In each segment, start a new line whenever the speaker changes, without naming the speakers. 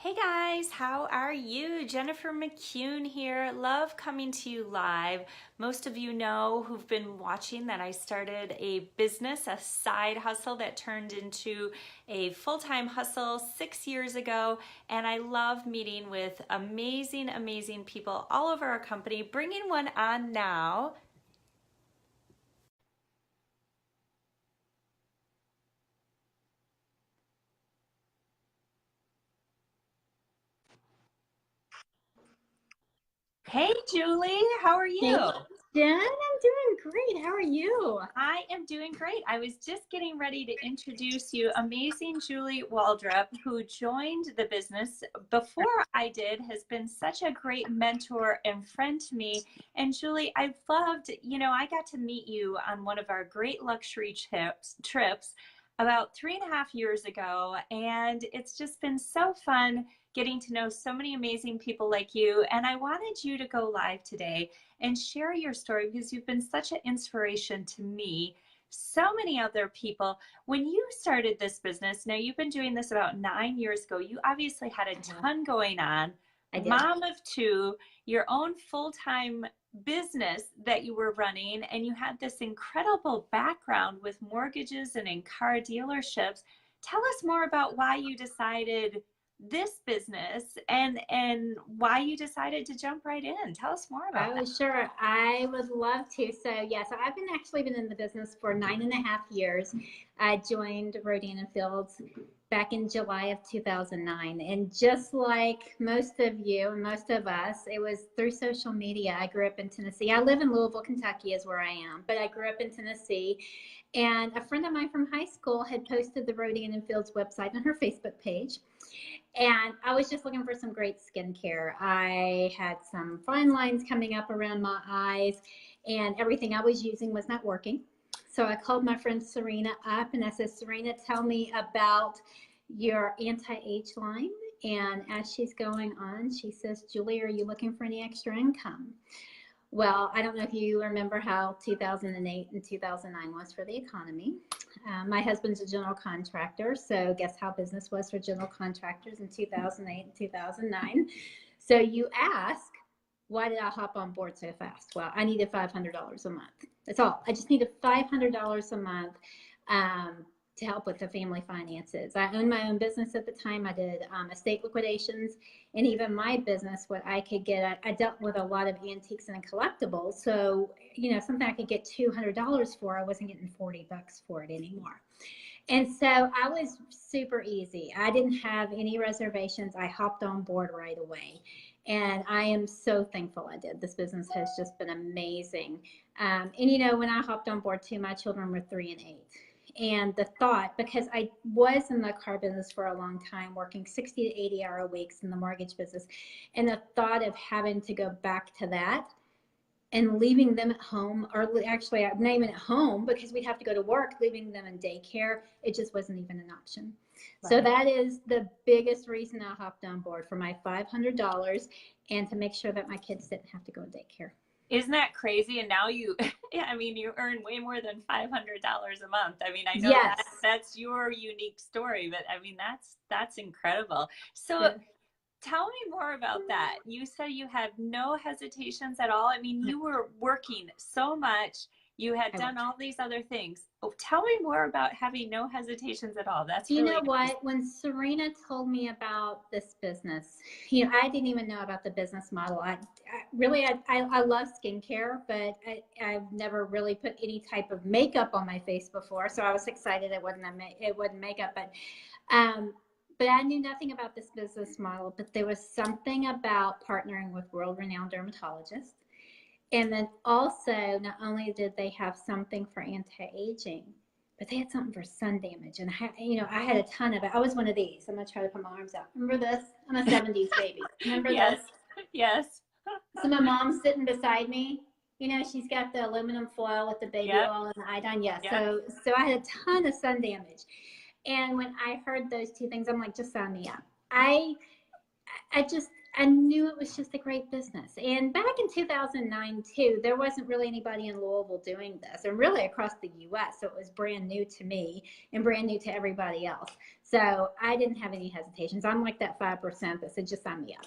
Hey guys, how are you? Jennifer McCune here. Love coming to you live. Most of you know who've been watching that I started a business, a side hustle that turned into a full-time hustle 6 years ago. And I love meeting with amazing, amazing people all over our company. Bringing one on now. Hey Julie, how are
Hey,
you?
Jen, I'm doing great. How are you?
I am doing great. I was just getting ready to introduce you, amazing Julie Waldrop, who joined the business before I did, has been such a great mentor and friend to me. And Julie, I've loved, I got to meet you on one of our great luxury trips about 3.5 years ago. And it's just been so fun getting to know so many amazing people like you. And I wanted you to go live today and share your story because you've been such an inspiration to me, so many other people. When you started this business, now you've been doing this about 9 years ago, you obviously had a ton going on,
I did.
mom of two, your own full-time business that you were running, and you had this incredible background with mortgages and in car dealerships. Tell us more about why you decided this business and why you decided to jump right in. Tell us more about
Oh,
that.
sure. I would love to. So I've been actually been in the business for 9.5 years. I joined Rodan and Fields back in July of 2009. And just like most of you and most of us, it was through social media. I grew up in Tennessee. I live in Louisville, Kentucky is where I am, but I grew up in Tennessee. And a friend of mine from high school had posted the Rodan and Fields website on her Facebook page. And I was just looking for some great skincare. I had some fine lines coming up around my eyes, and everything I was using was not working. So I called my friend Serena up and I said, Serena, tell me about your anti-age line. And as she's going on, she says, Julie, are you looking for any extra income? Well, I don't know if you remember how 2008 and 2009 was for the economy. My husband's a general contractor, so guess how business was for general contractors in 2008 and 2009. So you ask, why did I hop on board so fast? Well, I needed $500 a month. That's all. I just needed $500 a month to help with the family finances. I owned my own business at the time. I did estate liquidations, and even my business, what I could get, I dealt with a lot of antiques and collectibles. So, something I could get $200 for, I wasn't getting $40 for it anymore. And so I was super easy. I didn't have any reservations. I hopped on board right away. And I am so thankful I did. This business has just been amazing. And when I hopped on board too, my children were 3 and 8. And the thought, because I was in the car business for a long time, working 60 to 80 hour weeks in the mortgage business, and the thought of having to go back to that and leaving them at home, or actually I'm not even at home because we'd have to go to work, leaving them in daycare, it just wasn't even an option. Right. So that is the biggest reason I hopped on board, for my $500 and to make sure that my kids didn't have to go to daycare.
Isn't that crazy? And now you, yeah, I mean, you earn way more than $500 a month. I mean, I know
Yes.
that's your unique story, but I mean, that's incredible. So
Yeah.
tell me more about that. You said you had no hesitations at all. I mean, you were working so much. You had done all these other things. Oh, tell me more about having no hesitations at all. That's
You
really
know
nice.
what? When Serena told me about this business, I didn't even know about the business model. I love skincare, but I've never really put any type of makeup on my face before. So I was excited it wasn't makeup, but I knew nothing about this business model. But there was something about partnering with world-renowned dermatologists. And then also, not only did they have something for anti-aging, but they had something for sun damage. And I had a ton of it. I was one of these. I'm gonna try to put my arms out. Remember this? I'm a 70s baby. Remember
Yes,
this?
yes.
So my mom's sitting beside me. She's got the aluminum foil with the baby
Yep,
oil and the iodine. Yeah.
yep.
So I had a ton of sun damage. And when I heard those two things, I'm like, just sign me up. I just I knew it was just a great business. And back in 2009 too, there wasn't really anybody in Louisville doing this, and really across the US. So it was brand new to me and brand new to everybody else. So I didn't have any hesitations. I'm like that 5% that said, just sign me up.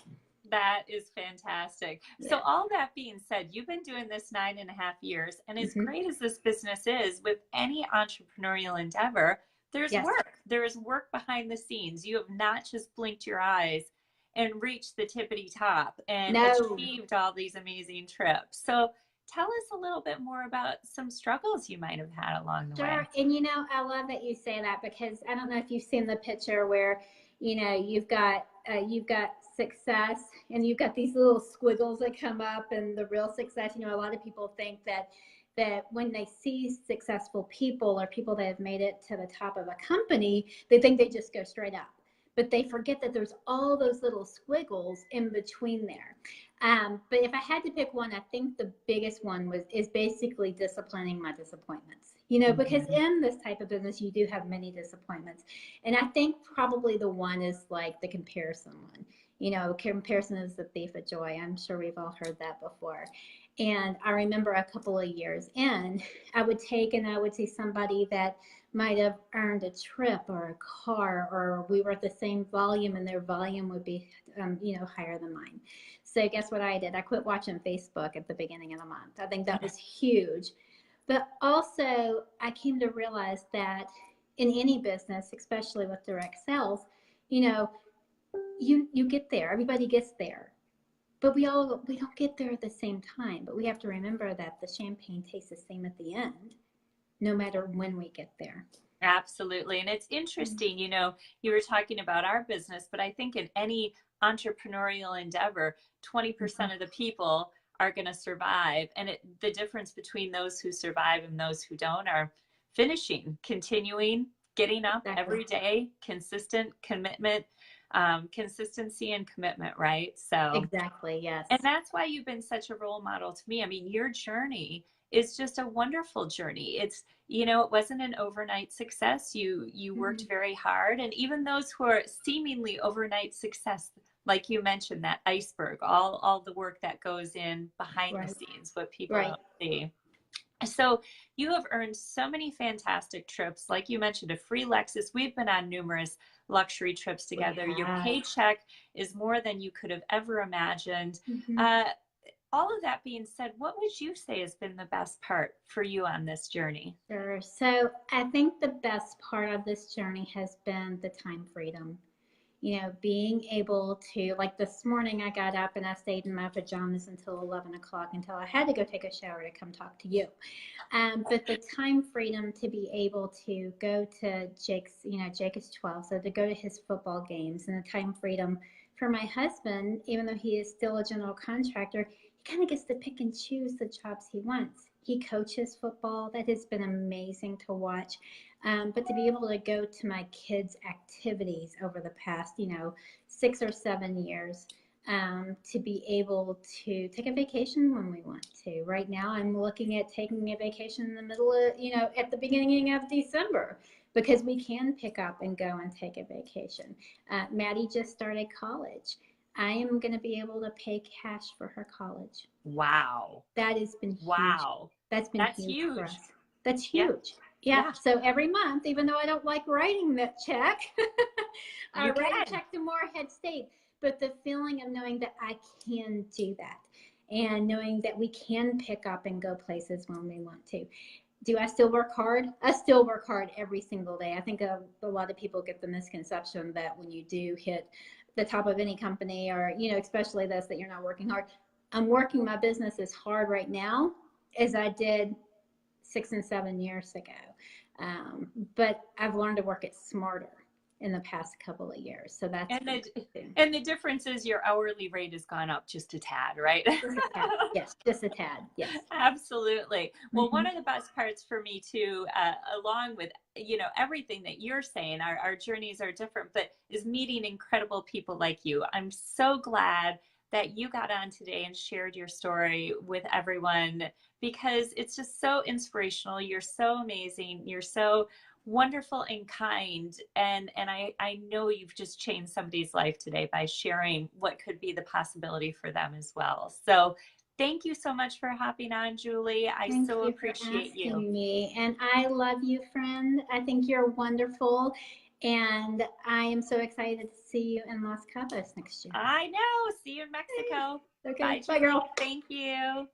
That is fantastic.
Yeah.
So all that being said, you've been doing this 9.5 years, and as
Mm-hmm.
great as this business is, with any entrepreneurial endeavor, there's
Yes.
work. There is work behind the scenes. You have not just blinked your eyes and reached the tippity top and
No.
achieved all these amazing trips. So tell us a little bit more about some struggles you might have had along the way.
Sure. And you know, I love that you say that, because I don't know if you've seen the picture where, you know, you've got success and you've got these little squiggles that come up, and the real success. You know, a lot of people think that when they see successful people or people that have made it to the top of a company, they think they just go straight up. But they forget that there's all those little squiggles in between there. But if I had to pick one, I think the biggest one is basically disciplining my disappointments. You know, because in this type of business, you do have many disappointments. And I think probably the one is like the comparison one. You know, comparison is the thief of joy. I'm sure we've all heard that before. And I remember a couple of years in, I would see somebody that might have earned a trip or a car, or we were at the same volume and their volume would be, you know, higher than mine. So guess what I did? I quit watching Facebook at the beginning of the month. I think that was huge. But also, I came to realize that in any business, especially with direct sales, you know, you get there. Everybody gets there. But we don't get there at the same time. But we have to remember that the champagne tastes the same at the end, no matter when we get there.
Absolutely. And it's interesting, you know, you were talking about our business, but I think in any entrepreneurial endeavor, 20% of the people are going to survive. And the difference between those who survive and those who don't are finishing, continuing, getting up every day, consistent commitment, consistency and commitment, right? So
exactly, yes.
And that's why you've been such a role model to me. I mean, your journey is just a wonderful journey. It's, you know, it wasn't an overnight success. You worked very hard. And even those who are seemingly overnight success, like you mentioned, that iceberg, all the work that goes in behind the scenes, what people don't see. So you have earned so many fantastic trips. Like you mentioned, a free Lexus. We've been on numerous luxury trips together. Your paycheck is more than you could have ever imagined. All of that being said, what would you say has been the best part for you on this journey?
Sure. So I think the best part of this journey has been the time freedom. You know, being able to, like this morning, I got up and I stayed in my pajamas until 11 o'clock, until I had to go take a shower to come talk to you. But the time freedom to be able to go to Jake's, you know, Jake is 12, so to go to his football games, and the time freedom for my husband, even though he is still a general contractor, he kind of gets to pick and choose the jobs he wants. He coaches football. That has been amazing to watch. But to be able to go to my kids' activities over the past, you know, 6 or 7 years, to be able to take a vacation when we want to. Right now, I'm looking at taking a vacation in the middle of, you know, at the beginning of December, because we can pick up and go and take a vacation. Maddie just started college. I am going to be able to pay cash for her college.
Wow.
That has been huge.
Wow.
That's huge for us. That's huge. Yeah. So every month, even though I don't like writing that check, I write a check to Morehead State. But the feeling of knowing that I can do that, and knowing that we can pick up and go places when we want to. Do I still work hard? I still work hard every single day. I think a lot of people get the misconception that when you do hit the top of any company, or, you know, especially this, that you're not working hard. I'm working my business as hard right now as I did 6 and 7 years ago. But I've learned to work it smarter in the past couple of years. So that's
and the difference is your hourly rate has gone up just a tad, right?
Just a tad. Yes, just a tad. Yes,
absolutely. Well, one of the best parts for me too, along with, you know, everything that you're saying, our journeys are different, but is meeting incredible people like you. I'm so glad that you got on today and shared your story with everyone, because it's just so inspirational. You're so amazing. You're so wonderful and kind. And I know you've just changed somebody's life today by sharing what could be the possibility for them as well. So thank you so much for hopping on, Julie. I
Thank
so
you for
appreciate you.
asking me. And I love you, friend. I think you're wonderful. And I am so excited to see you in Los Cabos next year.
I know. See you in Mexico.
Okay,
Bye,
bye, girl.
Thank you.